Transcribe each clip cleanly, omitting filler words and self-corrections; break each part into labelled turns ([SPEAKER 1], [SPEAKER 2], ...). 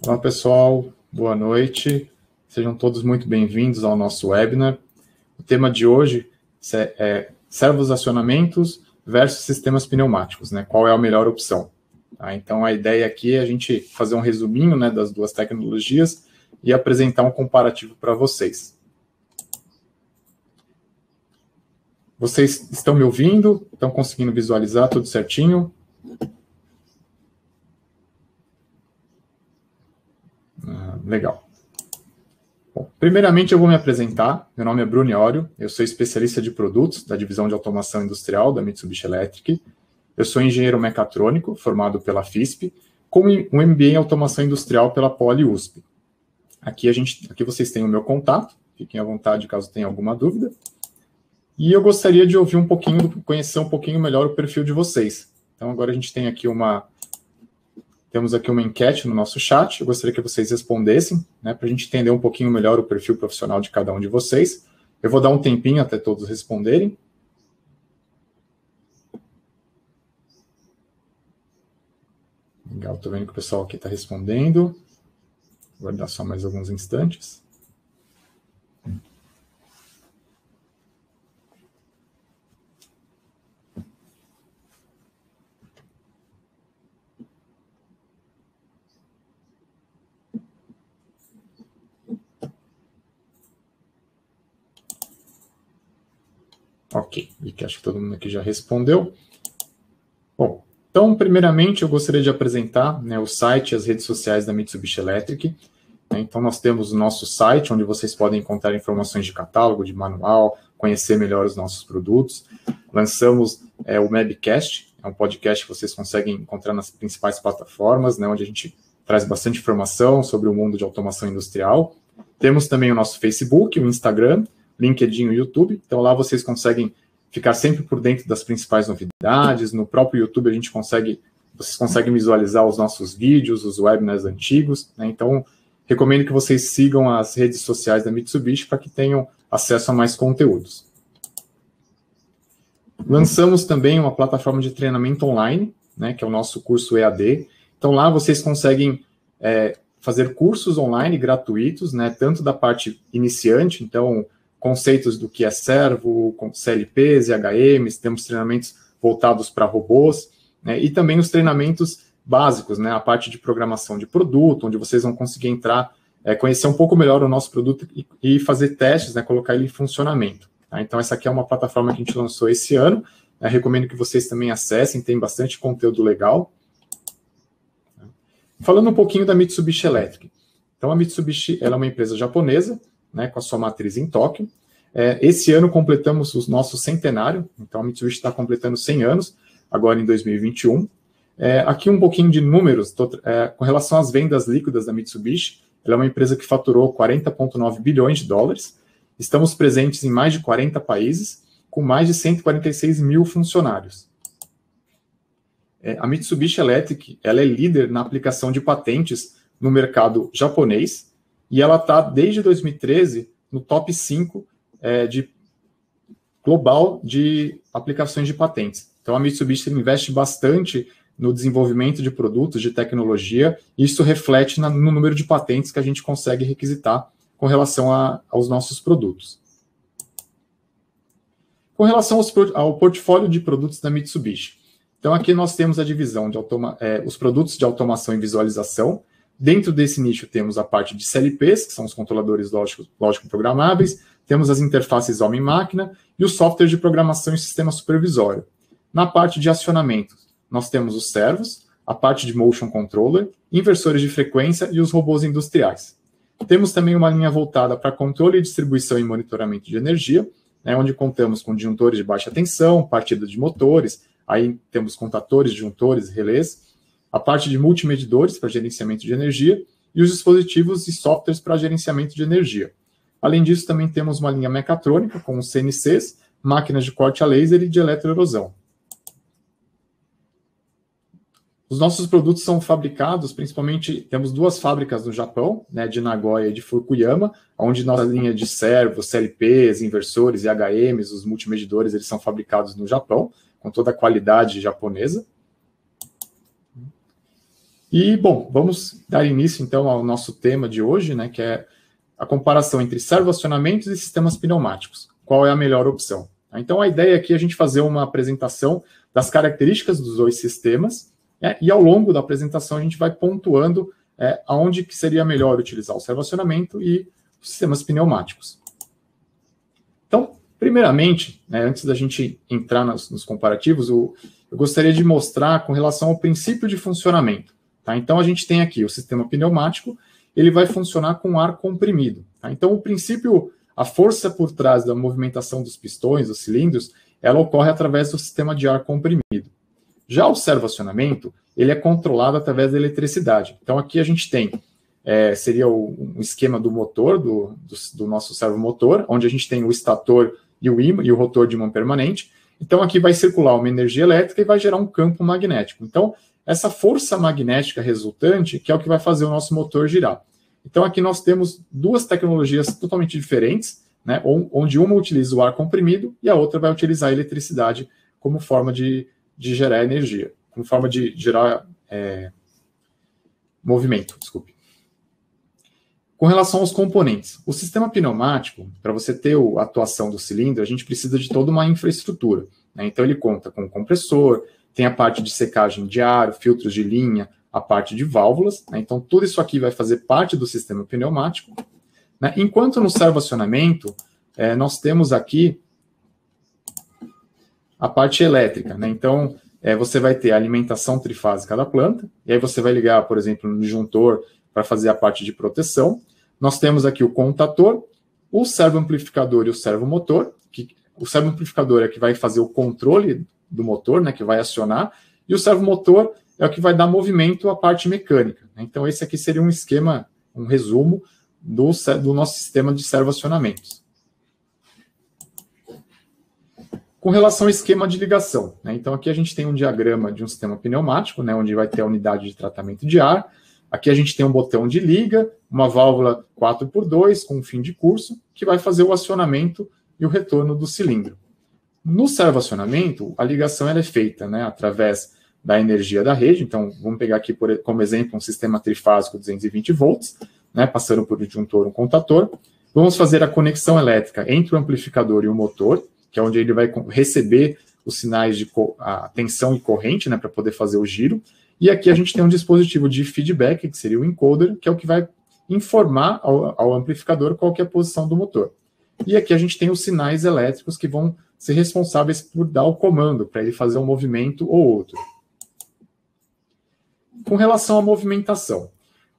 [SPEAKER 1] Olá, pessoal. Boa noite. Sejam todos muito bem-vindos ao nosso webinar. O tema de hoje é servoacionamentos versus sistemas pneumáticos, né? Qual é a melhor opção? Então, a ideia aqui é a gente fazer um resuminho, né, das duas tecnologias e apresentar um comparativo para vocês. Vocês estão me ouvindo? Estão conseguindo visualizar tudo certinho? Legal. Bom, primeiramente, eu vou me apresentar. Meu nome é Bruno Iorio, eu sou especialista de produtos da divisão de automação industrial da Mitsubishi Electric. Eu sou engenheiro mecatrônico, formado pela FISP, com um MBA em automação industrial pela Poli USP. Aqui vocês têm o meu contato, fiquem à vontade caso tenham alguma dúvida. E eu gostaria de ouvir conhecer um pouquinho melhor o perfil de vocês. Então, agora a gente tem aqui temos aqui uma enquete no nosso chat, eu gostaria que vocês respondessem, né, para a gente entender um pouquinho melhor o perfil profissional de cada um de vocês. Eu vou dar um tempinho até todos responderem. Legal, estou vendo que o pessoal aqui está respondendo. Vou dar só mais alguns instantes. Ok, e que acho que todo mundo aqui já respondeu. Bom, então, primeiramente, eu gostaria de apresentar, né, o site e as redes sociais da Mitsubishi Electric. Então, nós temos o nosso site, onde vocês podem encontrar informações de catálogo, de manual, conhecer melhor os nossos produtos. Lançamos o Mabcast, é um podcast que vocês conseguem encontrar nas principais plataformas, né, onde a gente traz bastante informação sobre o mundo de automação industrial. Temos também o nosso Facebook, o Instagram, LinkedIn e o YouTube. Então, lá vocês conseguem ficar sempre por dentro das principais novidades. No próprio YouTube, vocês conseguem visualizar os nossos vídeos, os webinars antigos, né? Então, recomendo que vocês sigam as redes sociais da Mitsubishi para que tenham acesso a mais conteúdos. Lançamos também uma plataforma de treinamento online, né, que é o nosso curso EAD. Então, lá vocês conseguem fazer cursos online gratuitos, né, tanto da parte iniciante, então, conceitos do que é servo, com CLPs e HMs, temos treinamentos voltados para robôs, né, e também os treinamentos básicos, né, a parte de programação de produto, onde vocês vão conseguir entrar, conhecer um pouco melhor o nosso produto e fazer testes, né, colocar ele em funcionamento. Tá? Então, essa aqui é uma plataforma que a gente lançou esse ano, recomendo que vocês também acessem, tem bastante conteúdo legal. Falando um pouquinho da Mitsubishi Electric. Então, a Mitsubishi ela é uma empresa japonesa, né, com a sua matriz em Tóquio. Esse ano completamos o nosso centenário, então a Mitsubishi está completando 100 anos, agora em 2021. Aqui um pouquinho de números, com relação às vendas líquidas da Mitsubishi, ela é uma empresa que faturou 40,9 bilhões de dólares, estamos presentes em mais de 40 países, com mais de 146 mil funcionários. A Mitsubishi Electric ela é líder na aplicação de patentes no mercado japonês, e ela está, desde 2013, no top 5 global de aplicações de patentes. Então, a Mitsubishi investe bastante no desenvolvimento de produtos, de tecnologia, e isso reflete no número de patentes que a gente consegue requisitar com relação aos nossos produtos. Com relação ao portfólio de produtos da Mitsubishi. Então, aqui nós temos a divisão de os produtos de automação e visualização. Dentro desse nicho temos a parte de CLPs, que são os controladores lógico-programáveis, temos as interfaces homem-máquina e o software de programação e sistema supervisório. Na parte de acionamento, nós temos os servos, a parte de motion controller, inversores de frequência e os robôs industriais. Temos também uma linha voltada para controle, distribuição e monitoramento de energia, né, onde contamos com disjuntores de baixa tensão, partida de motores, aí temos contadores, disjuntores, relés, a parte de multimedidores para gerenciamento de energia e os dispositivos e softwares para gerenciamento de energia. Além disso, também temos uma linha mecatrônica com os CNCs, máquinas de corte a laser e de eletroerosão. Os nossos produtos são fabricados, principalmente, temos duas fábricas no Japão, né, de Nagoya e de Fukuyama, onde nossa linha de servos, CLPs, inversores e HMs, os multimedidores, eles são fabricados no Japão, com toda a qualidade japonesa. E, bom, vamos dar início, então, ao nosso tema de hoje, né, que é a comparação entre servoacionamentos e sistemas pneumáticos. Qual é a melhor opção? Então, a ideia aqui é a gente fazer uma apresentação das características dos dois sistemas, né, e ao longo da apresentação a gente vai pontuando aonde que seria melhor utilizar o servoacionamento e os sistemas pneumáticos. Então, primeiramente, né, antes da gente entrar nos comparativos, eu gostaria de mostrar com relação ao princípio de funcionamento. Tá? Então, a gente tem aqui o sistema pneumático, ele vai funcionar com ar comprimido. Tá? Então, o princípio, a força por trás da movimentação dos pistões, dos cilindros, ela ocorre através do sistema de ar comprimido. Já o servoacionamento, ele é controlado através da eletricidade. Então, aqui a gente tem, seria um esquema do motor, do nosso servomotor, onde a gente tem o estator e o ímã, e o rotor de ímã permanente. Então, aqui vai circular uma energia elétrica e vai gerar um campo magnético. Então, essa força magnética resultante, que é o que vai fazer o nosso motor girar. Então, aqui nós temos duas tecnologias totalmente diferentes, né, onde uma utiliza o ar comprimido e a outra vai utilizar a eletricidade como forma de gerar energia, como forma de gerar movimento, desculpe. Com relação aos componentes, o sistema pneumático, para você ter a atuação do cilindro, a gente precisa de toda uma infraestrutura. Né? Então, ele conta com compressor, tem a parte de secagem de ar, filtros de linha, a parte de válvulas. Né? Então, tudo isso aqui vai fazer parte do sistema pneumático. Né? Enquanto no servoacionamento, nós temos aqui a parte elétrica. Né? Então, você vai ter a alimentação trifásica da planta, e aí você vai ligar, por exemplo, no disjuntor para fazer a parte de proteção. Nós temos aqui o contator, o servoamplificador e o servomotor. O servoamplificador é que vai fazer o controle do motor, né, que vai acionar, e o servomotor é o que vai dar movimento à parte mecânica. Então, esse aqui seria um esquema, um resumo do nosso sistema de servoacionamentos. Com relação ao esquema de ligação, né, então aqui a gente tem um diagrama de um sistema pneumático, né, onde vai ter a unidade de tratamento de ar. Aqui a gente tem um botão de liga, uma válvula 4x2 com um fim de curso, que vai fazer o acionamento e o retorno do cilindro. No servoacionamento, a ligação ela é feita, né, através da energia da rede. Então, vamos pegar aqui como exemplo um sistema trifásico 220 volts, né, passando por um disjuntor, um contator. Vamos fazer a conexão elétrica entre o amplificador e o motor, que é onde ele vai receber os sinais de a tensão e corrente, né, para poder fazer o giro. E aqui a gente tem um dispositivo de feedback, que seria o encoder, que é o que vai informar ao amplificador qual que é a posição do motor. E aqui a gente tem os sinais elétricos que vão ser responsáveis por dar o comando para ele fazer um movimento ou outro. Com relação à movimentação,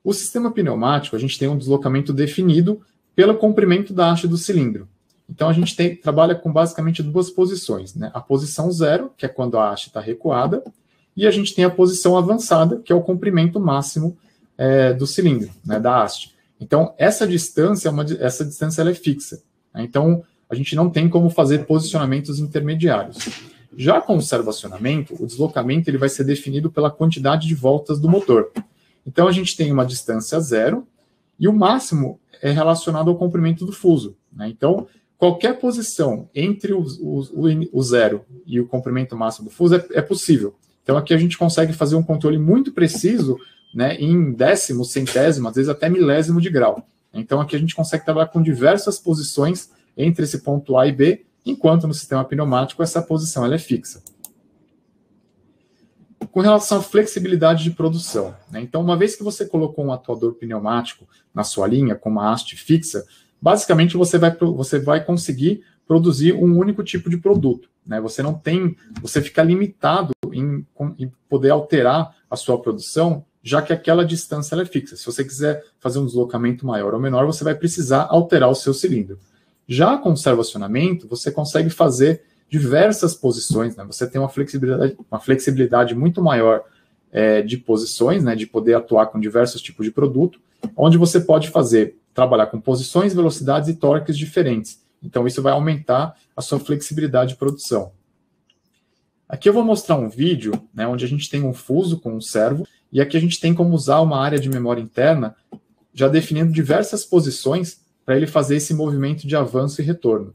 [SPEAKER 1] o sistema pneumático, a gente tem um deslocamento definido pelo comprimento da haste do cilindro. Então, a gente trabalha com basicamente duas posições, né? A posição 0, que é quando a haste está recuada, e a gente tem a posição avançada, que é o comprimento máximo do cilindro, né, da haste. Então, essa distância ela é fixa. Né? Então, a gente não tem como fazer posicionamentos intermediários. Já com o servoacionamento, o deslocamento ele vai ser definido pela quantidade de voltas do motor. Então, a gente tem uma distância 0, e o máximo é relacionado ao comprimento do fuso. Né? Então, qualquer posição entre o 0 e o comprimento máximo do fuso é possível. Então, aqui a gente consegue fazer um controle muito preciso, né, em décimo, centésimo, às vezes até milésimo de grau. Então, aqui a gente consegue trabalhar com diversas posições entre esse ponto A e B, enquanto no sistema pneumático essa posição ela é fixa. Com relação à flexibilidade de produção, né, então, uma vez que você colocou um atuador pneumático na sua linha, com uma haste fixa, basicamente você vai conseguir produzir um único tipo de produto. Né? Você fica limitado em poder alterar a sua produção, já que aquela distância ela é fixa. Se você quiser fazer um deslocamento maior ou menor, você vai precisar alterar o seu cilindro. Já com o servoacionamento, você consegue fazer diversas posições, né? Você tem uma flexibilidade muito maior de posições, né? De poder atuar com diversos tipos de produto, onde você pode trabalhar com posições, velocidades e torques diferentes. Então, isso vai aumentar a sua flexibilidade de produção. Aqui eu vou mostrar um vídeo, né, onde a gente tem um fuso com um servo, e aqui a gente tem como usar uma área de memória interna, já definindo diversas posições para ele fazer esse movimento de avanço e retorno.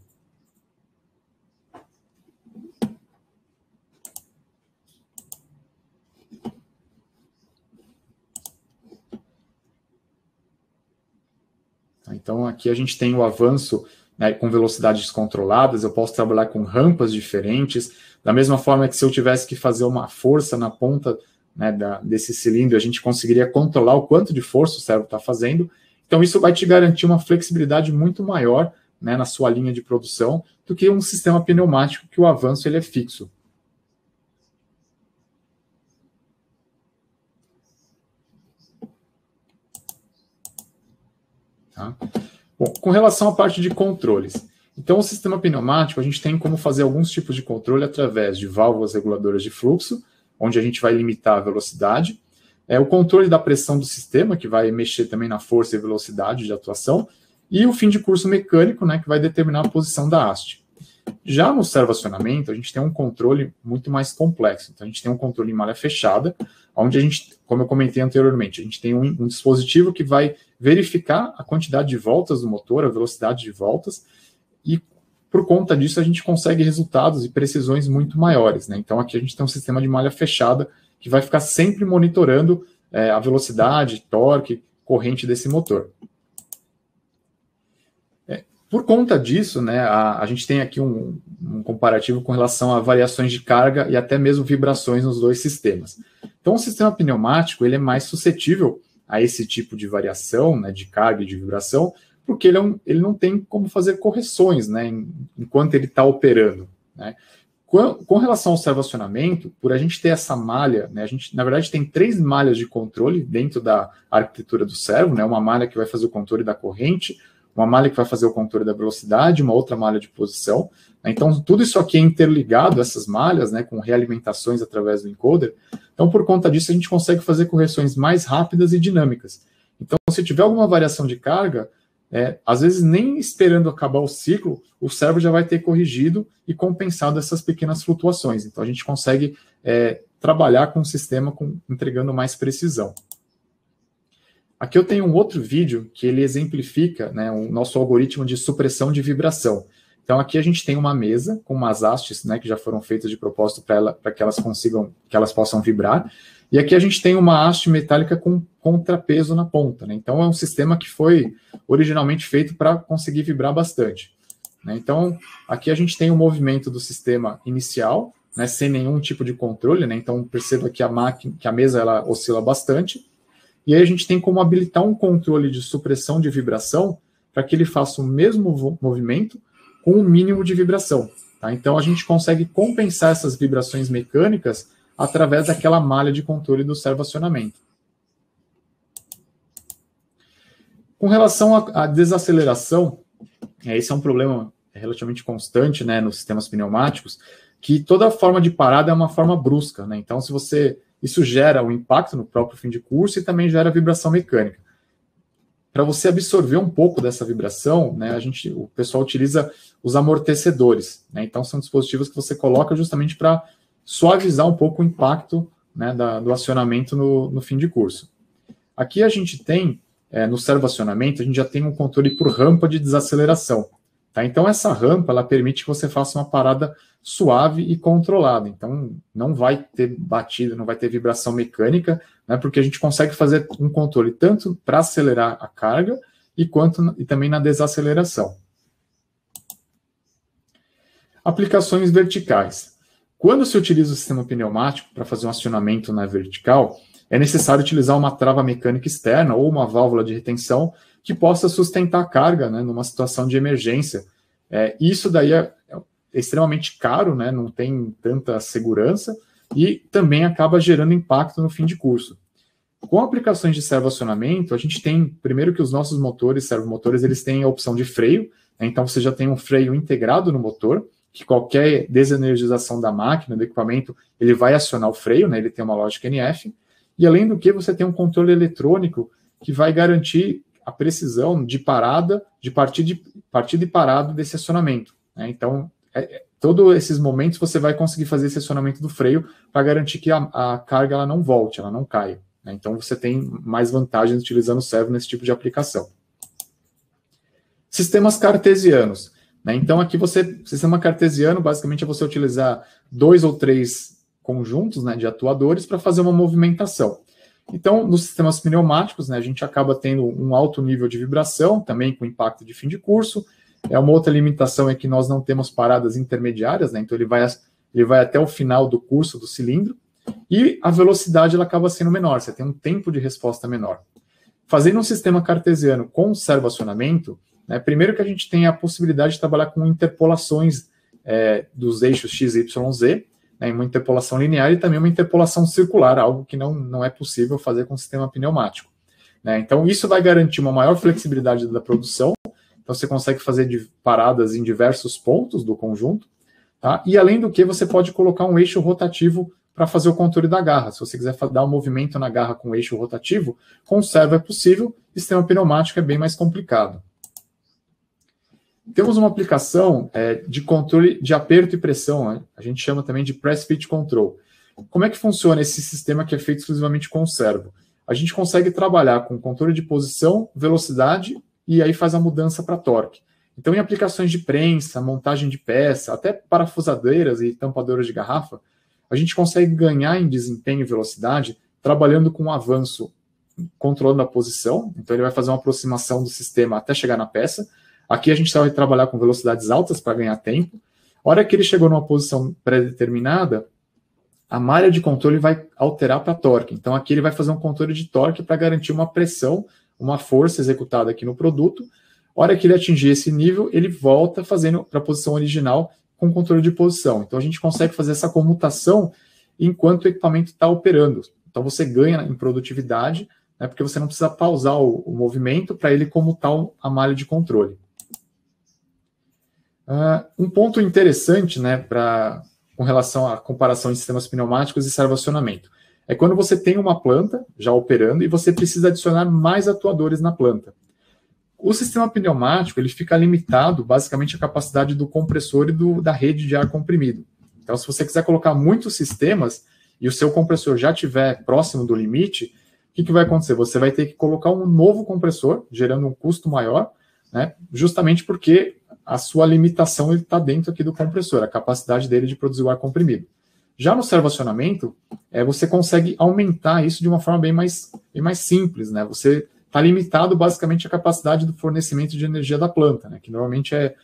[SPEAKER 1] Então, aqui a gente tem o avanço, né, com velocidades controladas, eu posso trabalhar com rampas diferentes, da mesma forma que se eu tivesse que fazer uma força na ponta, né, desse cilindro, a gente conseguiria controlar o quanto de força o servo está fazendo. Então, isso vai te garantir uma flexibilidade muito maior, né, na sua linha de produção do que um sistema pneumático que o avanço ele é fixo. Tá? Bom, com relação à parte de controles, então o sistema pneumático a gente tem como fazer alguns tipos de controle através de válvulas reguladoras de fluxo, onde a gente vai limitar a velocidade, o controle da pressão do sistema, que vai mexer também na força e velocidade de atuação, e o fim de curso mecânico, né, que vai determinar a posição da haste. Já no servoacionamento, a gente tem um controle muito mais complexo. Então, a gente tem um controle em malha fechada, onde a gente, como eu comentei anteriormente, a gente tem um dispositivo que vai verificar a quantidade de voltas do motor, a velocidade de voltas, e por conta disso a gente consegue resultados e precisões muito maiores, né? Então, aqui a gente tem um sistema de malha fechada que vai ficar sempre monitorando a velocidade, torque, corrente desse motor. Por conta disso, né, a gente tem aqui um comparativo com relação a variações de carga e até mesmo vibrações nos dois sistemas. Então, o sistema pneumático ele é mais suscetível a esse tipo de variação, né, de carga e de vibração, porque ele não tem como fazer correções, né, enquanto ele está operando, né. Com relação ao servoacionamento, por a gente ter essa malha, né, a gente, na verdade, tem 3 malhas de controle dentro da arquitetura do servo, né, uma malha que vai fazer o controle da corrente, uma malha que vai fazer o controle da velocidade, uma outra malha de posição. Então, tudo isso aqui é interligado, essas malhas, né, com realimentações através do encoder. Então, por conta disso, a gente consegue fazer correções mais rápidas e dinâmicas. Então, se tiver alguma variação de carga, às vezes nem esperando acabar o ciclo, o servo já vai ter corrigido e compensado essas pequenas flutuações. Então, a gente consegue trabalhar com o sistema entregando mais precisão. Aqui eu tenho um outro vídeo que ele exemplifica, né, o nosso algoritmo de supressão de vibração. Então aqui a gente tem uma mesa com umas hastes, né, que já foram feitas de propósito para que elas possam vibrar. E aqui a gente tem uma haste metálica com contrapeso na ponta, né? Então é um sistema que foi originalmente feito para conseguir vibrar bastante, né? Então aqui a gente tem o movimento do sistema inicial, né, sem nenhum tipo de controle, né? Então perceba que a mesa ela oscila bastante. E aí a gente tem como habilitar um controle de supressão de vibração para que ele faça o mesmo movimento com o mínimo de vibração. Tá? Então a gente consegue compensar essas vibrações mecânicas através daquela malha de controle do servoacionamento. Com relação à desaceleração, esse é um problema relativamente constante, né, nos sistemas pneumáticos, que toda forma de parada é uma forma brusca, né? Então, isso gera um impacto no próprio fim de curso e também gera vibração mecânica. Para você absorver um pouco dessa vibração, né, o pessoal utiliza os amortecedores, né? Então, são dispositivos que você coloca justamente para suavizar um pouco o impacto, né, do acionamento no fim de curso. Aqui a gente tem, no servoacionamento, a gente já tem um controle por rampa de desaceleração. Tá? Então, essa rampa ela permite que você faça uma parada suave e controlada. Então, não vai ter batida, não vai ter vibração mecânica, né, porque a gente consegue fazer um controle tanto para acelerar a carga e também na desaceleração. Aplicações verticais. Quando se utiliza o sistema pneumático para fazer um acionamento na vertical, é necessário utilizar uma trava mecânica externa ou uma válvula de retenção que possa sustentar a carga, né, numa situação de emergência. Isso daí é extremamente caro, né, não tem tanta segurança e também acaba gerando impacto no fim de curso. Com aplicações de servoacionamento, a gente tem, primeiro que os nossos motores, servomotores, eles têm a opção de freio, né, então você já tem um freio integrado no motor, que qualquer desenergização da máquina, do equipamento, ele vai acionar o freio, né, ele tem uma lógica NF, e além do que você tem um controle eletrônico que vai garantir a precisão de parada, de partida e parada desse acionamento, né? Então, todos esses momentos você vai conseguir fazer esse acionamento do freio para garantir que a carga ela não volte, ela não caia, né? Então, você tem mais vantagens utilizando o servo nesse tipo de aplicação. Sistemas cartesianos, né? Então, aqui sistema cartesiano, basicamente, é você utilizar 2 ou 3 conjuntos, né, de atuadores para fazer uma movimentação. Então, nos sistemas pneumáticos, né, a gente acaba tendo um alto nível de vibração, também com impacto de fim de curso. Uma outra limitação é que nós não temos paradas intermediárias, né, então ele vai até o final do curso do cilindro, e a velocidade ela acaba sendo menor, você tem um tempo de resposta menor. Fazendo um sistema cartesiano com servoacionamento, né, primeiro que a gente tem a possibilidade de trabalhar com interpolações dos eixos x, y, z, né, uma interpolação linear e também uma interpolação circular, algo que não é possível fazer com o sistema pneumático. Né? Então, isso vai garantir uma maior flexibilidade da produção, então você consegue fazer paradas em diversos pontos do conjunto, tá? E além do que, você pode colocar um eixo rotativo para fazer o controle da garra. Se você quiser dar um movimento na garra com eixo rotativo, com servo é possível, sistema pneumático é bem mais complicado. Temos uma aplicação de controle de aperto e pressão, né? A gente chama também de Press Fit Control. Como é que funciona esse sistema que é feito exclusivamente com servo? A gente consegue trabalhar com controle de posição, velocidade, e aí faz a mudança para torque. Então, em aplicações de prensa, montagem de peça, até parafusadeiras e tampadoras de garrafa, a gente consegue ganhar em desempenho e velocidade trabalhando com um avanço, controlando a posição. Então, ele vai fazer uma aproximação do sistema até chegar na peça. Aqui a gente vai trabalhar com velocidades altas para ganhar tempo. A hora que ele chegou numa posição pré-determinada, a malha de controle vai alterar para torque. Então, aqui ele vai fazer um controle de torque para garantir uma pressão, uma força executada aqui no produto. A hora que ele atingir esse nível, ele volta fazendo para a posição original com controle de posição. Então, a gente consegue fazer essa comutação enquanto o equipamento está operando. Então, você ganha em produtividade, né, porque você não precisa pausar o movimento para ele comutar a malha de controle. Um ponto interessante, né, com relação à comparação de sistemas pneumáticos e servoacionamento é quando você tem uma planta já operando e você precisa adicionar mais atuadores na planta. O sistema pneumático ele fica limitado basicamente à capacidade do compressor e da rede de ar comprimido. Então, se você quiser colocar muitos sistemas e o seu compressor já estiver próximo do limite, o que vai acontecer? Você vai ter que colocar um novo compressor, gerando um custo maior, né, justamente porque a sua limitação está dentro aqui do compressor, a capacidade dele de produzir o ar comprimido. Já no servoacionamento, você consegue aumentar isso de uma forma bem mais simples, né? Você está limitado basicamente à capacidade do fornecimento de energia da planta, né? Que normalmente é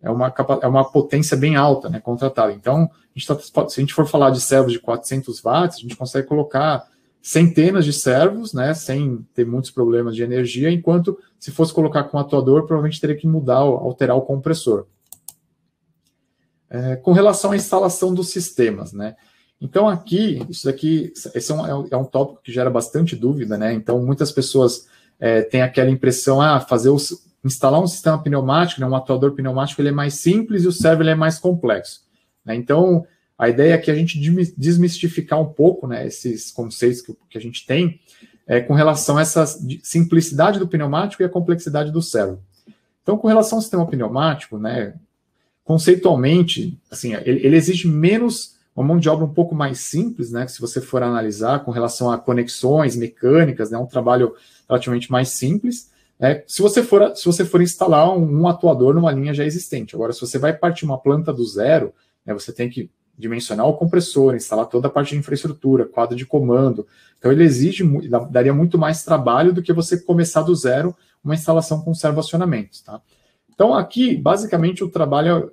[SPEAKER 1] uma potência bem alta, né, contratada. Então, se a gente for falar de servos de 400 watts, a gente consegue colocar centenas de servos, né, sem ter muitos problemas de energia, enquanto se fosse colocar com atuador, provavelmente teria que alterar o compressor. Com relação à instalação dos sistemas, né? Então aqui, esse é um tópico que gera bastante dúvida, né? Então muitas pessoas têm aquela impressão, instalar um sistema pneumático, né, um atuador pneumático, ele é mais simples e o servo ele é mais complexo, né? Então a ideia é que a gente desmistificar um pouco, né, esses conceitos que a gente tem com relação a essa simplicidade do pneumático e a complexidade do servo. Então, com relação ao sistema pneumático, né, conceitualmente, assim, ele exige uma mão de obra um pouco mais simples, né, que se você for analisar com relação a conexões mecânicas, né, um trabalho relativamente mais simples, se você for instalar um atuador numa linha já existente. Agora, se você vai partir uma planta do zero, né, você tem que dimensionar o compressor, instalar toda a parte de infraestrutura, quadro de comando. Então, ele daria muito mais trabalho do que você começar do zero uma instalação com servoacionamentos, tá? Então, aqui, basicamente, o trabalho,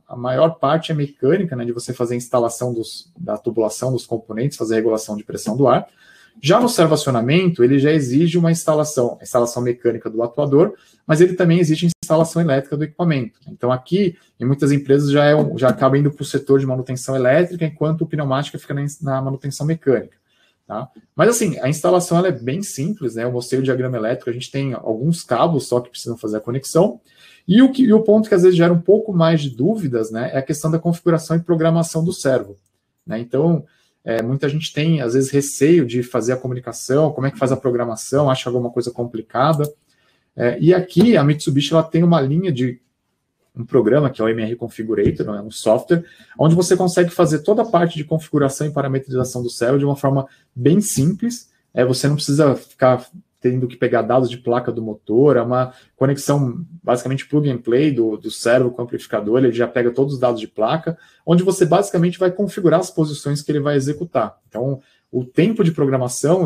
[SPEAKER 1] a maior parte é mecânica, né, de você fazer a instalação da tubulação dos componentes, fazer a regulação de pressão do ar. Já no servoacionamento, ele já exige uma instalação mecânica do atuador, mas ele também exige instalação elétrica do equipamento. Então, aqui, em muitas empresas, já acaba indo para o setor de manutenção elétrica, enquanto o pneumático fica na manutenção mecânica. Tá? Mas, assim, a instalação ela é bem simples, né? Eu mostrei o diagrama elétrico, a gente tem alguns cabos só que precisam fazer a conexão. E o ponto que às vezes gera um pouco mais de dúvidas, né, é a questão da configuração e programação do servo, né? Então, muita gente tem, às vezes, receio de fazer a comunicação, como é que faz a programação, acha alguma coisa complicada. E aqui, a Mitsubishi ela tem uma linha de um programa, que é o MR Configurator, um software, onde você consegue fazer toda a parte de configuração e parametrização do servo de uma forma bem simples. Você não precisa ficar tendo que pegar dados de placa do motor, é uma conexão basicamente plug and play do servo com o amplificador, ele já pega todos os dados de placa, onde você basicamente vai configurar as posições que ele vai executar. Então, o tempo de programação,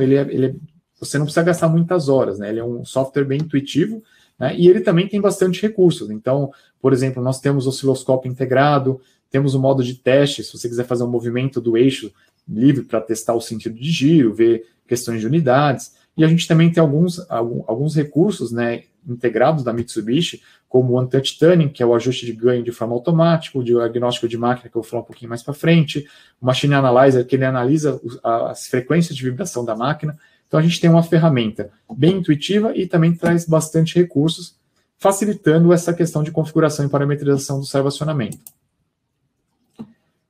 [SPEAKER 1] você não precisa gastar muitas horas, né? Ele é um software bem intuitivo, né? E ele também tem bastante recursos. Então, por exemplo, nós temos osciloscópio integrado, temos o modo de teste, se você quiser fazer um movimento do eixo livre para testar o sentido de giro, ver questões de unidades. E a gente também tem alguns recursos, né, integrados da Mitsubishi, como o One-Touch Tuning, que é o ajuste de ganho de forma automática, o diagnóstico de máquina, que eu vou falar um pouquinho mais para frente, o Machine Analyzer, que ele analisa as frequências de vibração da máquina. Então, a gente tem uma ferramenta bem intuitiva e também traz bastante recursos, facilitando essa questão de configuração e parametrização do servoacionamento.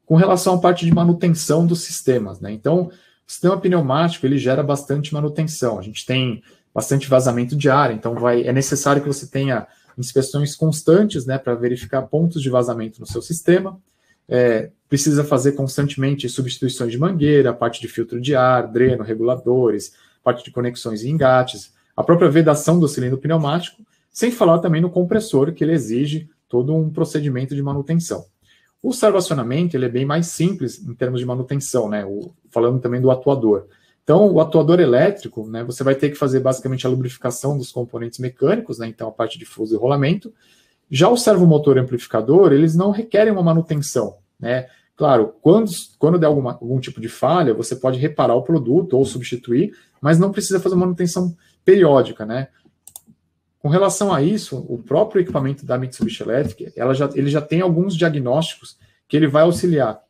[SPEAKER 1] Com relação à parte de manutenção dos sistemas, né? Então, o sistema pneumático, ele gera bastante manutenção. A gente tem bastante vazamento de ar, então é necessário que você tenha inspeções constantes, né, para verificar pontos de vazamento no seu sistema. Precisa fazer constantemente substituições de mangueira, parte de filtro de ar, dreno, reguladores, parte de conexões e engates, a própria vedação do cilindro pneumático, sem falar também no compressor, que ele exige todo um procedimento de manutenção. O servoacionamento, ele é bem mais simples em termos de manutenção, né? Falando também do atuador. Então, o atuador elétrico, né, você vai ter que fazer basicamente a lubrificação dos componentes mecânicos, né, então a parte de fuso e rolamento. Já o servomotor amplificador, eles não requerem uma manutenção, né? Claro, quando der algum tipo de falha, você pode reparar o produto ou substituir, mas não precisa fazer uma manutenção periódica, né? Com relação a isso, o próprio equipamento da Mitsubishi Electric, ele já tem alguns diagnósticos que ele vai auxiliar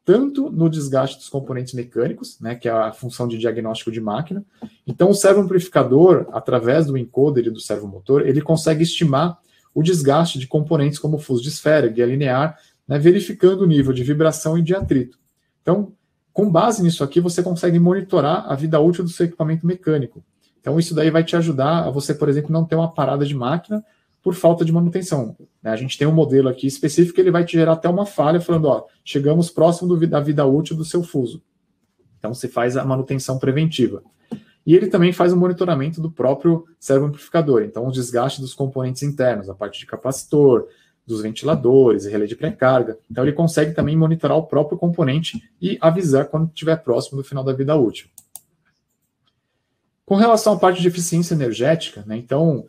[SPEAKER 1] tanto no desgaste dos componentes mecânicos, né, que é a função de diagnóstico de máquina. Então, o servoamplificador, através do encoder e do servomotor, ele consegue estimar o desgaste de componentes como fuso de esfera, guia linear, né, verificando o nível de vibração e de atrito. Então, com base nisso aqui, você consegue monitorar a vida útil do seu equipamento mecânico. Então, isso daí vai te ajudar a você, por exemplo, não ter uma parada de máquina por falta de manutenção. A gente tem um modelo aqui específico que ele vai te gerar até uma falha, falando, ó, chegamos próximo da vida útil do seu fuso. Então, você faz a manutenção preventiva. E ele também faz o monitoramento do próprio servoamplificador. Então, o desgaste dos componentes internos, a parte de capacitor, dos ventiladores, relé de pré-carga. Então, ele consegue também monitorar o próprio componente e avisar quando estiver próximo do final da vida útil. Com relação à parte de eficiência energética, né, então,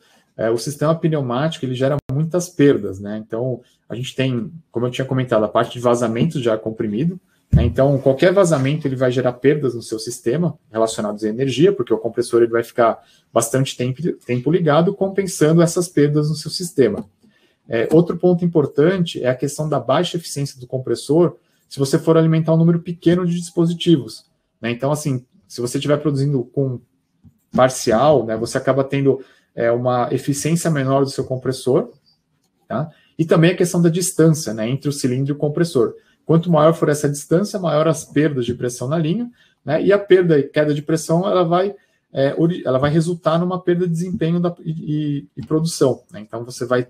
[SPEAKER 1] o sistema pneumático ele gera muitas perdas, né? Então, a gente tem, como eu tinha comentado, a parte de vazamento de ar comprimido, né? Então, qualquer vazamento ele vai gerar perdas no seu sistema relacionados à energia, porque o compressor ele vai ficar bastante tempo ligado, compensando essas perdas no seu sistema. Outro ponto importante é a questão da baixa eficiência do compressor se você for alimentar um número pequeno de dispositivos, né? Então, assim, se você estiver produzindo com parcial, né, você acaba tendo uma eficiência menor do seu compressor, tá? E também a questão da distância, né, entre o cilindro e o compressor. Quanto maior for essa distância, maior as perdas de pressão na linha, né, e a perda e queda de pressão ela vai resultar numa perda de desempenho e produção, né? Então você vai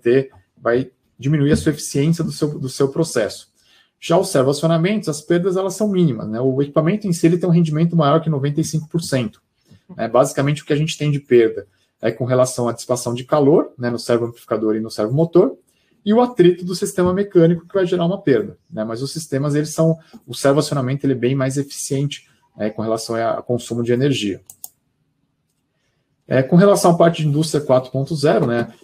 [SPEAKER 1] diminuir a sua eficiência do seu processo. Já os servoacionamentos, as perdas elas são mínimas, né? O equipamento em si ele tem um rendimento maior que 95%. Basicamente o que a gente tem de perda é com relação à dissipação de calor, né, no servoamplificador e no servomotor, e o atrito do sistema mecânico que vai gerar uma perda, né? Mas os sistemas, o servoacionamento ele é bem mais eficiente, com relação ao consumo de energia. Com relação à parte de indústria 4.0, né,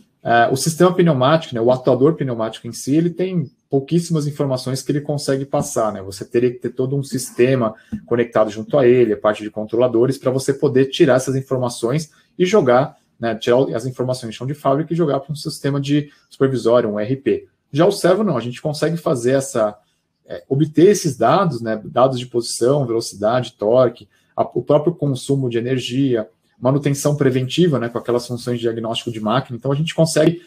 [SPEAKER 1] o sistema pneumático, né, o atuador pneumático em si, ele tem pouquíssimas informações que ele consegue passar, né? Você teria que ter todo um sistema conectado junto a ele, a parte de controladores, para você poder tirar essas informações e jogar, né, tirar as informações de chão de fábrica e jogar para um sistema de supervisório, um ERP. Já o servo não, a gente consegue fazer obter esses dados, né, dados de posição, velocidade, torque, o próprio consumo de energia, manutenção preventiva, né, com aquelas funções de diagnóstico de máquina. Então, a gente consegue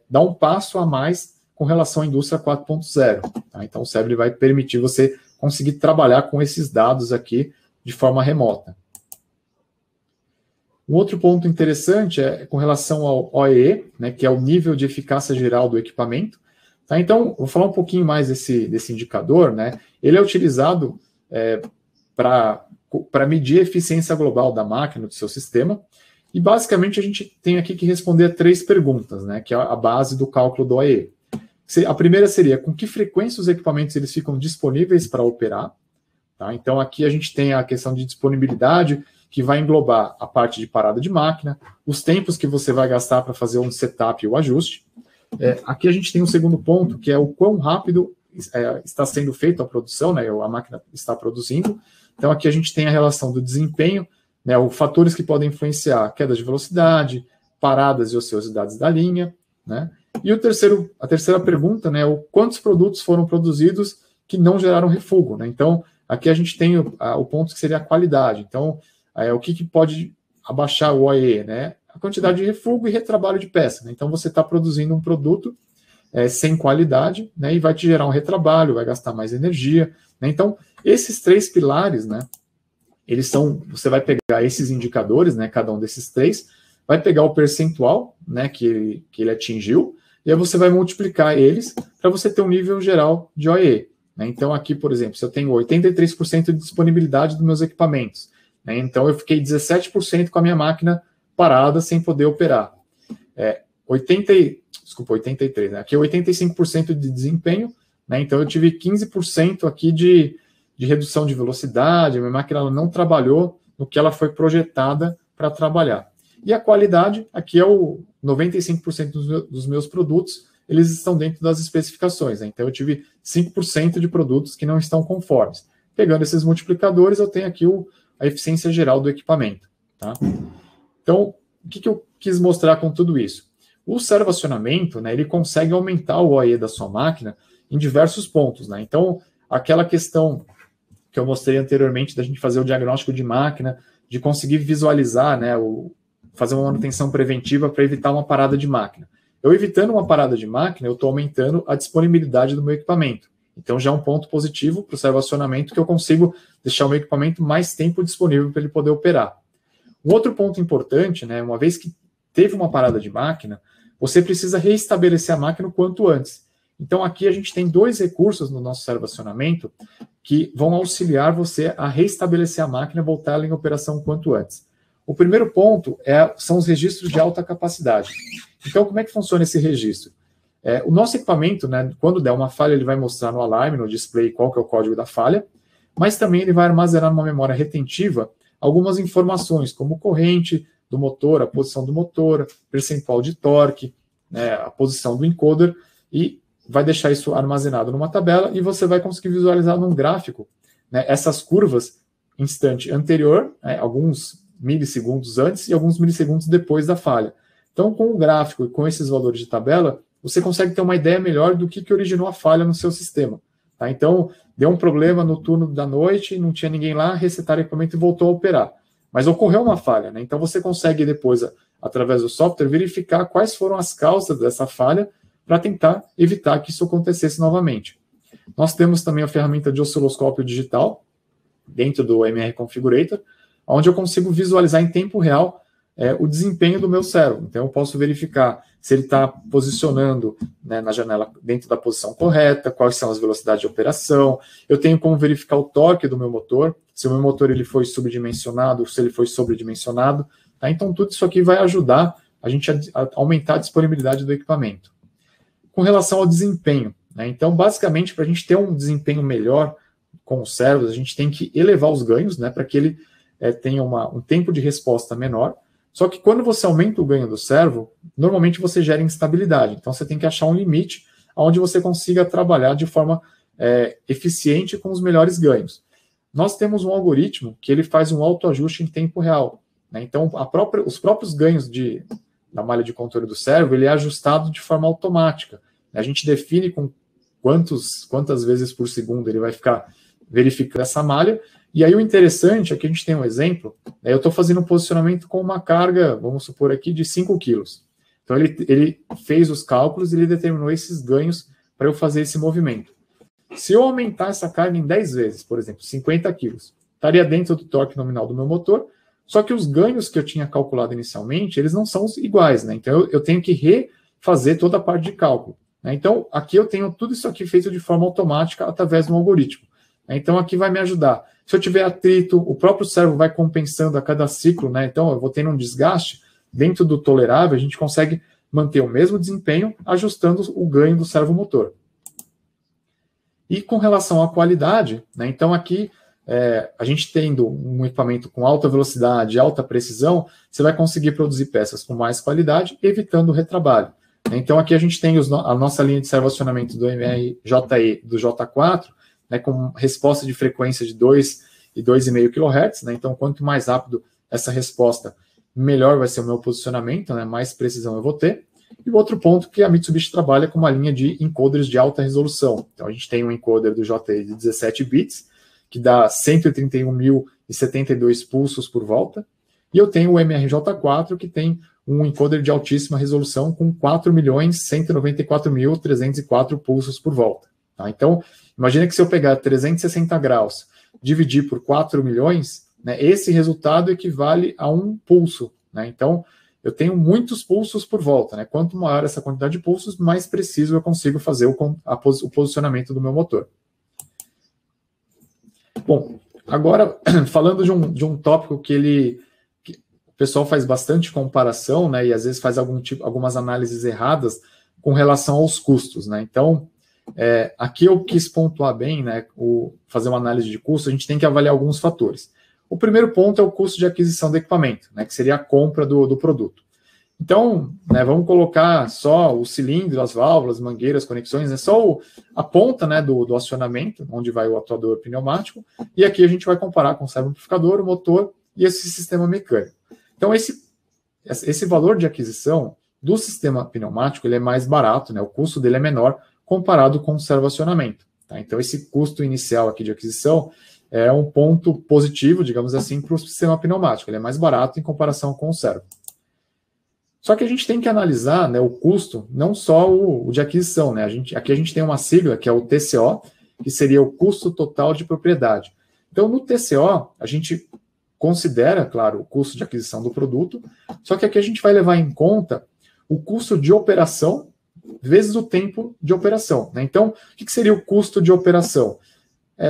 [SPEAKER 1] dar um passo a mais com relação à indústria 4.0. Tá? Então, o servo vai permitir você conseguir trabalhar com esses dados aqui de forma remota. Um outro ponto interessante é com relação ao OEE, né, que é o nível de eficácia geral do equipamento. Tá? Então, vou falar um pouquinho mais desse indicador. Né? Ele é utilizado para medir a eficiência global da máquina, do seu sistema. E, basicamente, a gente tem aqui que responder a 3 perguntas, né, que é a base do cálculo do OEE. A primeira seria, com que frequência os equipamentos eles ficam disponíveis para operar? Tá? Então, aqui a gente tem a questão de disponibilidade, que vai englobar a parte de parada de máquina, os tempos que você vai gastar para fazer um setup e o ajuste. Aqui a gente tem um segundo ponto, que é o quão rápido está sendo feita a produção, né, a máquina está produzindo. Então, aqui a gente tem a relação do desempenho, né, os fatores que podem influenciar queda de velocidade, paradas e ociosidades da linha, né? E a terceira pergunta, né, quantos produtos foram produzidos que não geraram refúgio, né? Então, aqui a gente tem o ponto que seria a qualidade. Então, o que pode abaixar o OEE, né? A quantidade de refúgio e retrabalho de peça, né? Então, você está produzindo um produto sem qualidade, né? E vai te gerar um retrabalho, vai gastar mais energia, né? Então, esses 3 pilares, né? Você vai pegar esses indicadores, né? Cada um desses 3, vai pegar o percentual, né? Que ele atingiu, e aí você vai multiplicar eles para você ter um nível geral de OEE. Né? Então, aqui, por exemplo, se eu tenho 83% de disponibilidade dos meus equipamentos, né? Então, eu fiquei 17% com a minha máquina parada, sem poder operar. 83%, né? Aqui é 85% de desempenho, né? Então, eu tive 15% aqui de redução de velocidade, a minha máquina ela não trabalhou no que ela foi projetada para trabalhar. E a qualidade, aqui é o 95% dos meus produtos, eles estão dentro das especificações, né? Então, eu tive 5% de produtos que não estão conformes. Pegando esses multiplicadores, eu tenho aqui a eficiência geral do equipamento. Tá? Então, o que eu quis mostrar com tudo isso? O servoacionamento, né, ele consegue aumentar o OE da sua máquina em diversos pontos. Né? Então, aquela questão que eu mostrei anteriormente da gente fazer o diagnóstico de máquina, de conseguir visualizar, né, fazer uma manutenção preventiva para evitar uma parada de máquina. Eu evitando uma parada de máquina, eu estou aumentando a disponibilidade do meu equipamento. Então, já é um ponto positivo para o servoacionamento, que eu consigo deixar o meu equipamento mais tempo disponível para ele poder operar. Um outro ponto importante, né, uma vez que teve uma parada de máquina, você precisa reestabelecer a máquina o quanto antes. Então, aqui a gente tem 2 recursos no nosso servoacionamento que vão auxiliar você a reestabelecer a máquina e voltar ela em operação o quanto antes. O primeiro ponto são os registros de alta capacidade. Então, como é que funciona esse registro? O nosso equipamento, né, quando der uma falha, ele vai mostrar no alarme, no display, qual que é o código da falha, mas também ele vai armazenar numa memória retentiva algumas informações, como corrente do motor, a posição do motor, percentual de torque, né, a posição do encoder, e vai deixar isso armazenado numa tabela, e você vai conseguir visualizar num gráfico, né, essas curvas instante anterior, né, alguns milissegundos antes e alguns milissegundos depois da falha. Então, com o gráfico e com esses valores de tabela, você consegue ter uma ideia melhor do que originou a falha no seu sistema. Tá? Então, deu um problema no turno da noite, não tinha ninguém lá, resetaram o equipamento e voltou a operar. Mas ocorreu uma falha, né? Então você consegue depois, através do software, verificar quais foram as causas dessa falha para tentar evitar que isso acontecesse novamente. Nós temos também a ferramenta de osciloscópio digital, dentro do MR Configurator, onde eu consigo visualizar em tempo real o desempenho do meu servo. Então, eu posso verificar se ele está posicionando, né, na janela dentro da posição correta, quais são as velocidades de operação. Eu tenho como verificar o torque do meu motor, se o meu motor ele foi subdimensionado, se ele foi sobredimensionado. Tá? Então, tudo isso aqui vai ajudar a gente a aumentar a disponibilidade do equipamento. Com relação ao desempenho, né, então, basicamente, para a gente ter um desempenho melhor com os servos, a gente tem que elevar os ganhos, né, para que ele tenha um tempo de resposta menor. Só que quando você aumenta o ganho do servo, normalmente você gera instabilidade. Então você tem que achar um limite onde você consiga trabalhar de forma eficiente com os melhores ganhos. Nós temos um algoritmo que ele faz um autoajuste em tempo real. Né? Então os próprios ganhos da malha de controle do servo, ele é ajustado de forma automática. A gente define com quantas vezes por segundo ele vai ficar verificando essa malha. E aí o interessante é que a gente tem um exemplo, eu estou fazendo um posicionamento com uma carga, vamos supor aqui, de 5 quilos. Então ele fez os cálculos e ele determinou esses ganhos para eu fazer esse movimento. Se eu aumentar essa carga em 10 vezes, por exemplo, 50 quilos, estaria dentro do torque nominal do meu motor, só que os ganhos que eu tinha calculado inicialmente, eles não são iguais, né? Então eu tenho que refazer toda a parte de cálculo. Né? Então aqui eu tenho tudo isso aqui feito de forma automática através de um algoritmo. Então aqui vai me ajudar. Se eu tiver atrito, o próprio servo vai compensando a cada ciclo, né? Então eu vou tendo um desgaste dentro do tolerável, a gente consegue manter o mesmo desempenho ajustando o ganho do servomotor. E com relação à qualidade, né? Então aqui a gente tendo um equipamento com alta velocidade, alta precisão, você vai conseguir produzir peças com mais qualidade, evitando o retrabalho. Então, aqui a gente tem a nossa linha de servo-acionamento do MRJE do J4, né, com resposta de frequência de 2 e 2,5 kHz. Né, então, quanto mais rápido essa resposta, melhor vai ser o meu posicionamento, né, mais precisão eu vou ter. E o outro ponto que a Mitsubishi trabalha com uma linha de encoders de alta resolução. Então, a gente tem um encoder do JE de 17 bits, que dá 131.072 pulsos por volta, e eu tenho o MRJ4, que tem um encoder de altíssima resolução com 4.194.304 pulsos por volta. Tá? Então, imagina que se eu pegar 360 graus, dividir por 4 milhões, né, esse resultado equivale a um pulso. Né? Então, eu tenho muitos pulsos por volta. Né? Quanto maior essa quantidade de pulsos, mais preciso eu consigo fazer o posicionamento do meu motor. Bom, agora, falando de um tópico que o pessoal faz bastante comparação, né, e às vezes faz algumas análises erradas com relação aos custos. Né? Então, aqui eu quis pontuar bem, né, fazer uma análise de custo, a gente tem que avaliar alguns fatores. O primeiro ponto é o custo de aquisição do equipamento, né, que seria a compra do produto. Então, né, vamos colocar só o cilindro, as válvulas, mangueiras, conexões, né, só a ponta, né, do acionamento, onde vai o atuador pneumático, e aqui a gente vai comparar com o servo amplificador, o motor e esse sistema mecânico. Então, esse valor de aquisição do sistema pneumático ele é mais barato, né, o custo dele é menor comparado com o servo acionamento. Tá? Então, esse custo inicial aqui de aquisição é um ponto positivo, digamos assim, para o sistema pneumático. Ele é mais barato em comparação com o servo. Só que a gente tem que analisar, né, o custo, não só o de aquisição. Né? Aqui a gente tem uma sigla, que é o TCO, que seria o custo total de propriedade. Então, no TCO, a gente considera, claro, o custo de aquisição do produto, só que aqui a gente vai levar em conta o custo de operação vezes o tempo de operação. Né? Então, o que seria o custo de operação?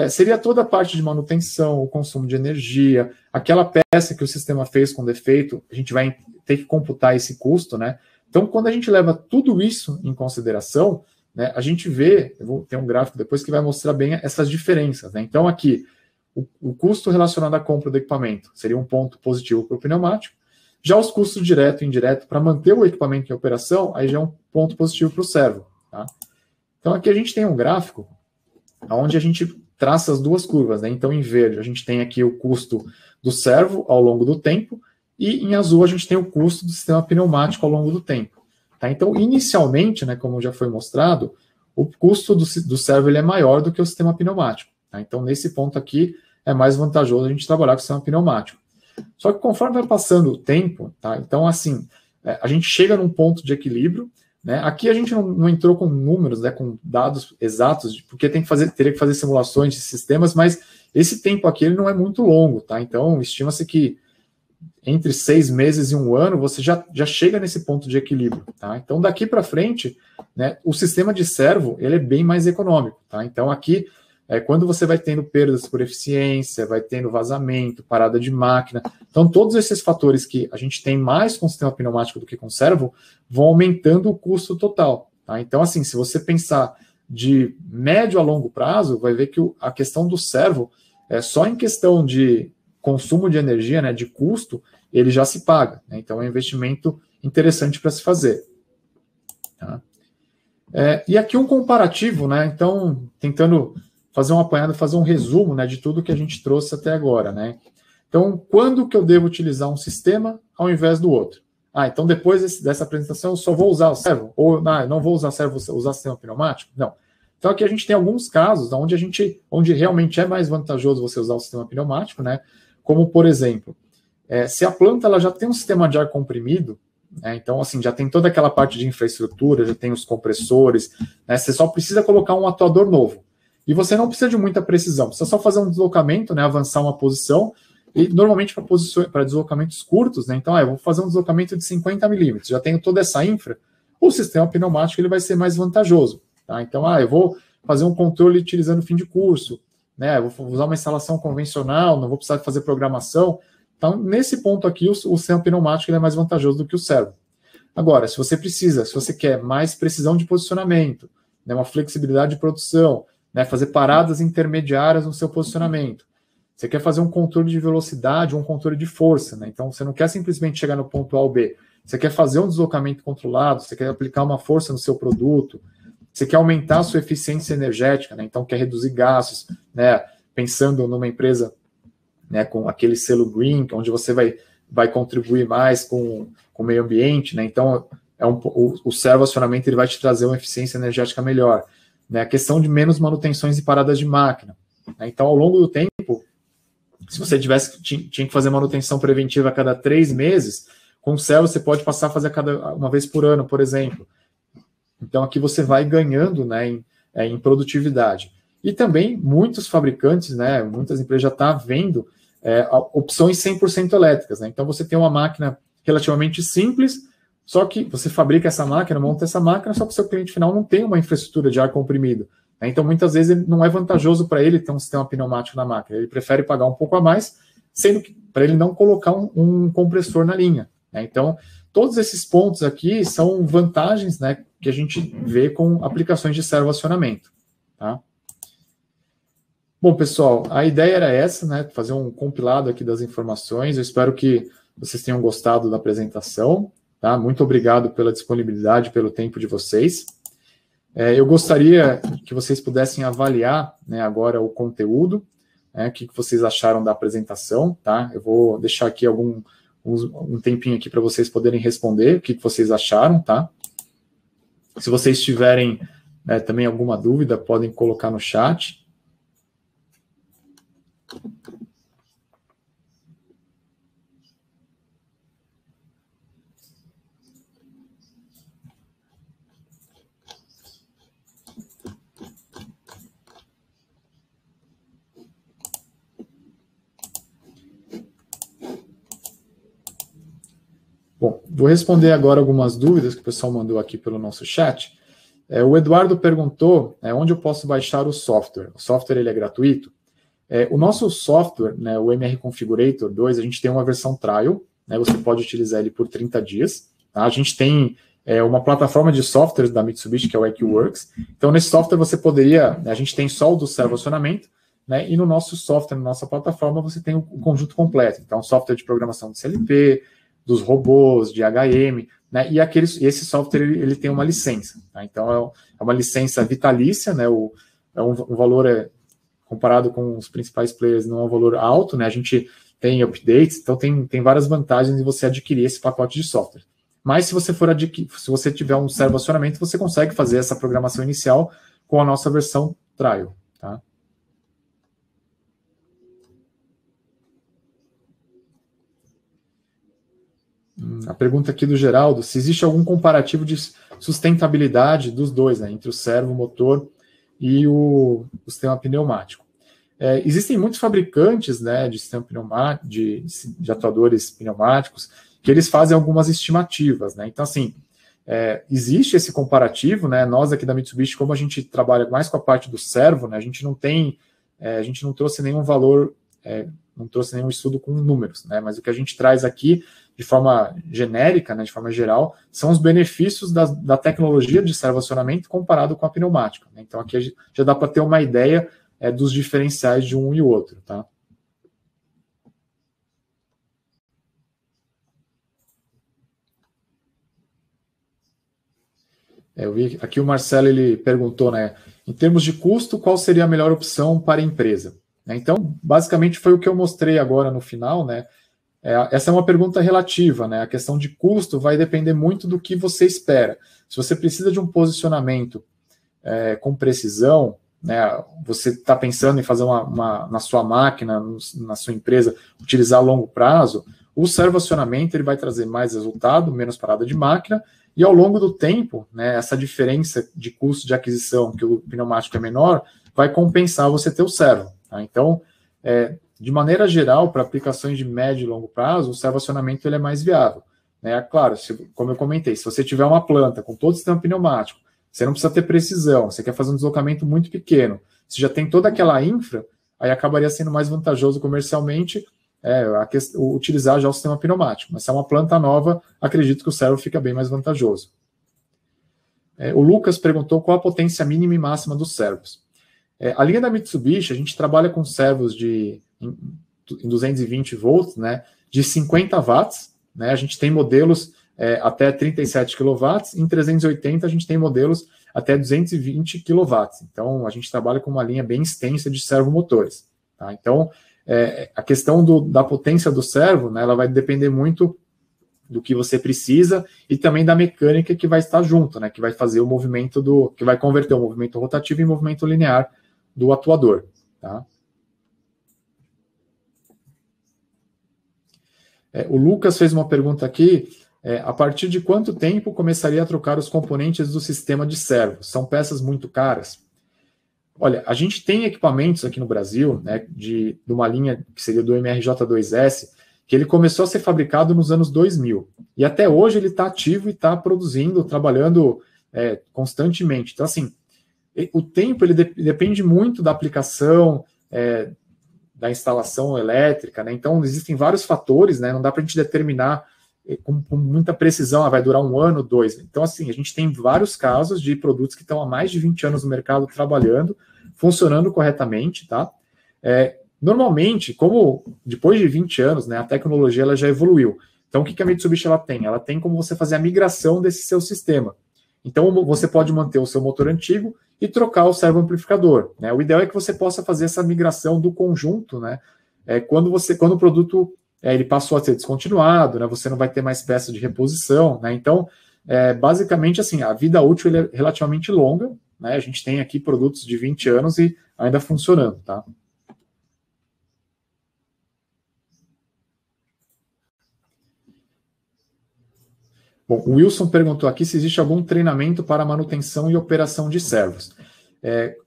[SPEAKER 1] Seria toda a parte de manutenção, o consumo de energia, aquela peça que o sistema fez com defeito, a gente vai ter que computar esse custo, né? Então, quando a gente leva tudo isso em consideração, né, a gente vê, eu vou ter um gráfico depois que vai mostrar bem essas diferenças, né? Então, aqui, o custo relacionado à compra do equipamento seria um ponto positivo para o pneumático, já os custos direto e indireto para manter o equipamento em operação, aí já é um ponto positivo para o servo, tá? Então, aqui a gente tem um gráfico onde a gente traça as duas curvas, né? Então, em verde, a gente tem aqui o custo do servo ao longo do tempo, e em azul a gente tem o custo do sistema pneumático ao longo do tempo. Tá? Então, inicialmente, né, como já foi mostrado, o custo do servo ele é maior do que o sistema pneumático. Tá? Então, nesse ponto aqui, é mais vantajoso a gente trabalhar com o sistema pneumático. Só que conforme vai passando o tempo, tá? Então, assim, a gente chega num ponto de equilíbrio, né? Aqui a gente não entrou com números, né, com dados exatos, porque teria que fazer simulações de sistemas, mas esse tempo aqui ele não é muito longo, tá? Então, estima-se que entre 6 meses e 1 ano, você já chega nesse ponto de equilíbrio, tá? Então, daqui para frente, né, o sistema de servo, ele é bem mais econômico, tá? Então, aqui, quando você vai tendo perdas por eficiência, vai tendo vazamento, parada de máquina, então todos esses fatores que a gente tem mais com o sistema pneumático do que com o servo, vão aumentando o custo total, tá? Então, assim, se você pensar de médio a longo prazo, vai ver que a questão do servo, só em questão de consumo de energia, né, de custo, ele já se paga. Né? Então, é um investimento interessante para se fazer. Tá? E aqui um comparativo, né? Então, tentando fazer um apanhado, fazer um resumo, né, de tudo que a gente trouxe até agora. Né? Então, quando que eu devo utilizar um sistema ao invés do outro? Então depois dessa apresentação eu só vou usar o servo? Ou não vou usar servo, usar sistema pneumático? Não. Então aqui a gente tem alguns casos onde realmente é mais vantajoso você usar o sistema pneumático, né? Como, por exemplo, se a planta ela já tem um sistema de ar comprimido, né, então, assim, já tem toda aquela parte de infraestrutura, já tem os compressores, né, você só precisa colocar um atuador novo. E você não precisa de muita precisão, precisa só fazer um deslocamento, né, avançar uma posição, e normalmente para deslocamentos curtos, né, então, eu vou fazer um deslocamento de 50 milímetros, já tenho toda essa infra, o sistema pneumático ele vai ser mais vantajoso. Tá? Então, eu vou fazer um controle utilizando fim de curso, né, eu vou usar uma instalação convencional, não vou precisar fazer programação. Então, nesse ponto aqui, o sistema pneumático ele é mais vantajoso do que o servo. Agora, se você quer mais precisão de posicionamento, né, uma flexibilidade de produção, né, fazer paradas intermediárias no seu posicionamento, Você quer fazer um controle de velocidade ou um controle de força, né? Então, você não quer simplesmente chegar no ponto A ou B. Você quer fazer um deslocamento controlado, você quer aplicar uma força no seu produto, você quer aumentar a sua eficiência energética, né? Então quer reduzir gastos, né? Pensando numa empresa, né, com aquele selo Green, onde você vai contribuir mais com o meio ambiente, né? Então o servo-acionamento ele vai te trazer uma eficiência energética melhor, né? A questão de menos manutenções e paradas de máquina, né? Então, ao longo do tempo, se você tinha que fazer manutenção preventiva a cada 3 meses, com o servo você pode passar a fazer uma vez por ano, por exemplo. Então, aqui você vai ganhando, né, em produtividade. E também, muitos fabricantes, né, muitas empresas já estão vendo opções 100% elétricas. Né? Então, você tem uma máquina relativamente simples, só que você fabrica essa máquina, monta essa máquina, só que o seu cliente final não tem uma infraestrutura de ar comprimido. Né? Então, muitas vezes, não é vantajoso para ele ter um sistema pneumático na máquina. Ele prefere pagar um pouco a mais, sendo que para ele não colocar um compressor na linha. Né? Então, todos esses pontos aqui são vantagens, né, que a gente vê com aplicações de servo-acionamento. Tá? Bom, pessoal, a ideia era essa, né, fazer um compilado aqui das informações. Eu espero que vocês tenham gostado da apresentação. Tá? Muito obrigado pela disponibilidade, pelo tempo de vocês. Eu gostaria que vocês pudessem avaliar, né, agora o conteúdo, né, o que vocês acharam da apresentação. Tá? Eu vou deixar aqui um tempinho aqui para vocês poderem responder o que vocês acharam, tá? Se vocês tiverem também alguma dúvida, podem colocar no chat. Bom, vou responder agora algumas dúvidas que o pessoal mandou aqui pelo nosso chat. O Eduardo perguntou onde eu posso baixar o software. O software ele é gratuito? O nosso software, né, o MR Configurator 2, a gente tem uma versão trial, né, você pode utilizar ele por 30 dias. Tá? A gente tem uma plataforma de softwares da Mitsubishi, que é o EQWorks. Então, nesse software você poderia, a gente tem só o do servo-acionamento, né, e no nosso software, na nossa plataforma, você tem o conjunto completo. Então, software de programação de CLP, dos robôs, de HM, né, e esse software ele tem uma licença. Tá? Então, é uma licença vitalícia, né, um valor comparado com os principais players, não é um valor alto, né? A gente tem updates, então tem várias vantagens em você adquirir esse pacote de software. Mas se você tiver um servo-acionamento, você consegue fazer essa programação inicial com a nossa versão trial. Tá? A pergunta aqui do Geraldo, se existe algum comparativo de sustentabilidade dos dois, né, entre o servo, motor e o sistema pneumático. Existem muitos fabricantes, né, de sistema pneumático, de atuadores pneumáticos, que eles fazem algumas estimativas, né? Então, assim, existe esse comparativo, né? Nós aqui da Mitsubishi, como a gente trabalha mais com a parte do servo, né, a gente não trouxe nenhum valor, não trouxe nenhum estudo com números, né? Mas o que a gente traz aqui, de forma genérica, né, de forma geral, são os benefícios da tecnologia de servo-acionamento comparado com a pneumática. Né? Então, aqui já dá para ter uma ideia dos diferenciais de um e o outro, tá? Eu vi aqui o Marcelo, ele perguntou, né, em termos de custo, qual seria a melhor opção para a empresa? Então, basicamente foi o que eu mostrei agora no final, né? Essa é uma pergunta relativa, né? A questão de custo vai depender muito do que você espera. Se você precisa de um posicionamento com precisão, né, você está pensando em fazer na sua máquina, na sua empresa, utilizar a longo prazo, o servo-acionamento ele vai trazer mais resultado, menos parada de máquina, e ao longo do tempo, né, essa diferença de custo de aquisição, que o pneumático é menor, vai compensar você ter o servo. Tá? Então, de maneira geral, para aplicações de médio e longo prazo, o servo-acionamento ele é mais viável. Né? Claro, como eu comentei, se você tiver uma planta com todo o sistema pneumático, você não precisa ter precisão, você quer fazer um deslocamento muito pequeno, você já tem toda aquela infra, aí acabaria sendo mais vantajoso comercialmente utilizar já o sistema pneumático. Mas se é uma planta nova, acredito que o servo fica bem mais vantajoso. O Lucas perguntou qual a potência mínima e máxima dos servos. A linha da Mitsubishi, a gente trabalha com servos em 220 volts, né, de 50 watts, né, a gente tem modelos até 37 kW, em 380 a gente tem modelos até 220 kW. Então, a gente trabalha com uma linha bem extensa de servomotores. Tá? Então, a questão da potência do servo, né, ela vai depender muito do que você precisa e também da mecânica que vai estar junto, né, que vai fazer o movimento que vai converter o movimento rotativo em movimento linear do atuador. Tá? O Lucas fez uma pergunta aqui. A partir de quanto tempo começaria a trocar os componentes do sistema de servo? São peças muito caras? Olha, a gente tem equipamentos aqui no Brasil, né, de uma linha que seria do MRJ2S, que ele começou a ser fabricado nos anos 2000. E até hoje ele está ativo e está produzindo, trabalhando constantemente. Então, assim, o tempo ele depende muito da aplicação, da instalação elétrica, né? Então, existem vários fatores, né? Não dá para a gente determinar com muita precisão, vai durar 1 ano, 2. Então, assim, a gente tem vários casos de produtos que estão há mais de 20 anos no mercado trabalhando, funcionando corretamente, tá? Normalmente, como depois de 20 anos, né, a tecnologia ela já evoluiu. Então, o que a Mitsubishi ela tem? Ela tem como você fazer a migração desse seu sistema. Então, você pode manter o seu motor antigo e trocar o servoamplificador, né? O ideal é que você possa fazer essa migração do conjunto, né? Quando o produto ele passou a ser descontinuado, né? Você não vai ter mais peça de reposição, né? Então, basicamente, assim, a vida útil é relativamente longa, né? A gente tem aqui produtos de 20 anos e ainda funcionando, tá? Bom, o Wilson perguntou aqui se existe algum treinamento para manutenção e operação de servos.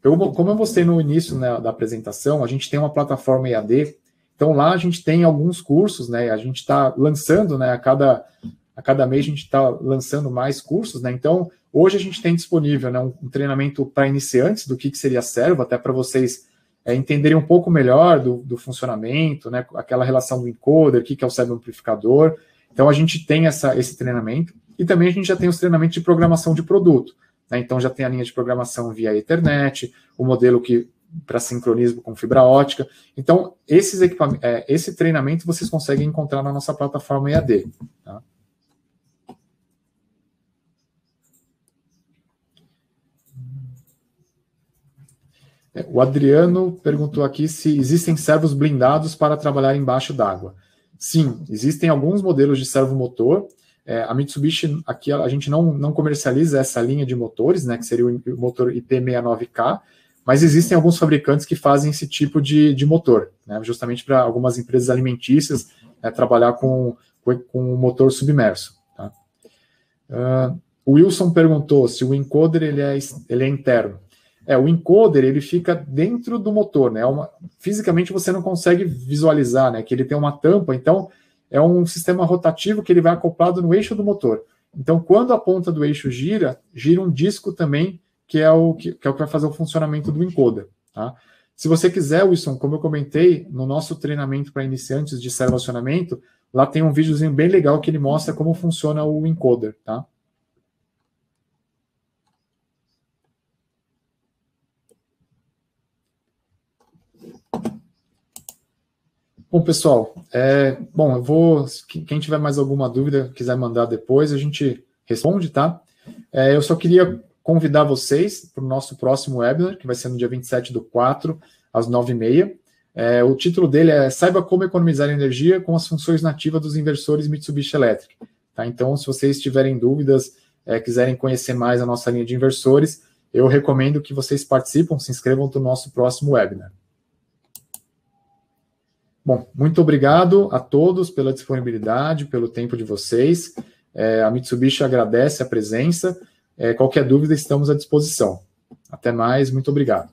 [SPEAKER 1] Como eu mostrei no início, né, da apresentação, a gente tem uma plataforma EAD, então lá a gente tem alguns cursos, né, a gente está lançando, né, a cada mês a gente está lançando mais cursos, né, então hoje a gente tem disponível, né, um treinamento para iniciantes do que seria servo, até para vocês entenderem um pouco melhor do funcionamento, né, aquela relação do encoder, o que é o servoamplificador. Então, a gente tem esse treinamento e também a gente já tem os treinamentos de programação de produto. Né? Então, já tem a linha de programação via Ethernet, o modelo para sincronismo com fibra ótica. Então, esse treinamento vocês conseguem encontrar na nossa plataforma EAD. Tá? O Adriano perguntou aqui se existem servos blindados para trabalhar embaixo d'água. Sim, existem alguns modelos de servomotor. A Mitsubishi, aqui a gente não comercializa essa linha de motores, né, que seria o motor IP69K, mas existem alguns fabricantes que fazem esse tipo de motor, né, justamente para algumas empresas alimentícias trabalhar com um motor submerso. Tá? O Wilson perguntou se o encoder ele é interno. O encoder ele fica dentro do motor, né? Fisicamente você não consegue visualizar, né? Que ele tem uma tampa, então é um sistema rotativo que ele vai acoplado no eixo do motor. Então, quando a ponta do eixo gira um disco também, que é o que vai fazer o funcionamento do encoder. Tá? Se você quiser, Wilson, como eu comentei, no nosso treinamento para iniciantes de servoacionamento, lá tem um videozinho bem legal que ele mostra como funciona o encoder, tá? Bom, pessoal, quem tiver mais alguma dúvida, quiser mandar depois, a gente responde, tá? Eu só queria convidar vocês para o nosso próximo webinar, que vai ser no dia 27/4, às 9h30. O título dele é Saiba como economizar energia com as funções nativas dos inversores Mitsubishi Electric. Tá? Então, se vocês tiverem dúvidas, quiserem conhecer mais a nossa linha de inversores, eu recomendo que vocês participem, se inscrevam no nosso próximo webinar. Bom, muito obrigado a todos pela disponibilidade, pelo tempo de vocês. A Mitsubishi agradece a presença. Qualquer dúvida, estamos à disposição. Até mais, muito obrigado.